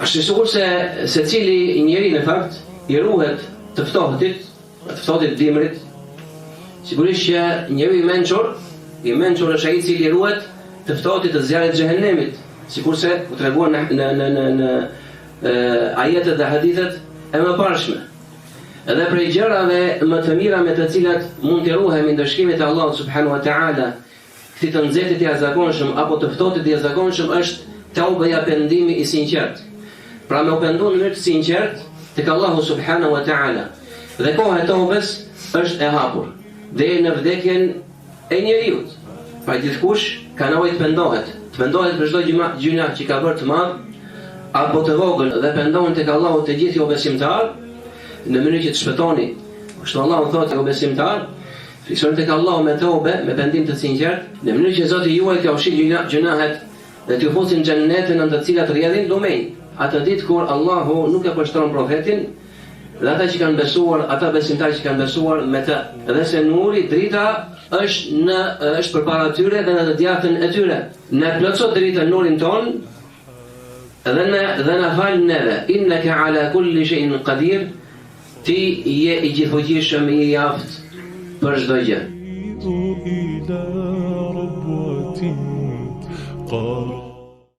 Është sikur se secili njeri në fakt i ruhet të ftohtit dimrit. Sigurisht që njeriu i mençur është ai i cili ruhet të ftohtit të zjarrit të xhehenemit, sikurse u treguar në ajetet dhe hadithet e mëparshme. Edhe prej gjërave më të mira me të cilat mund të ruhemi ndër shkrimet e Allahut subhanahu wa taala, këtij të nxehtit i jashtëzakonshëm apo të ftohtit i jashtëzakonshëm, është taubeja, pendimi i sinqert. Pra me u pendu në mënyrë të sinqert tek Allahu subhanahu wa taala. Dhe koha e taubes është e hapur deri në vdekjen e njeriu. Pra gjithkush ka nevojë të pendohet për çdo gjuna që ka bërë të madh apo të vogël, dhe pendohen tek Allahu të gjithë jo besimtar, në mënyrë që të shpëtoni. Kështu Allahu thotë o besimtar, flisoni tek Allahu me tobe, me pendim të sinqert, në mënyrë që Zoti juaj t'ia ushqijë gjunahet dhe t'ju fusin në xhennetin në të cilat rrjedhin lumenj. Atë ditë kur Allahu nuk e pështron profetin dhe ata që kanë besuar, ata besimtarë që kanë besuar me të, dhe se nuri, drita është përpara tyre dhe në të djathtën e tyre. Ne plotësot dritën nurin ton dhe na fal neve. Innaka ala kulli shay'in qadir. Ti je i gjithfuqishëm, i aftë për çdo gjë.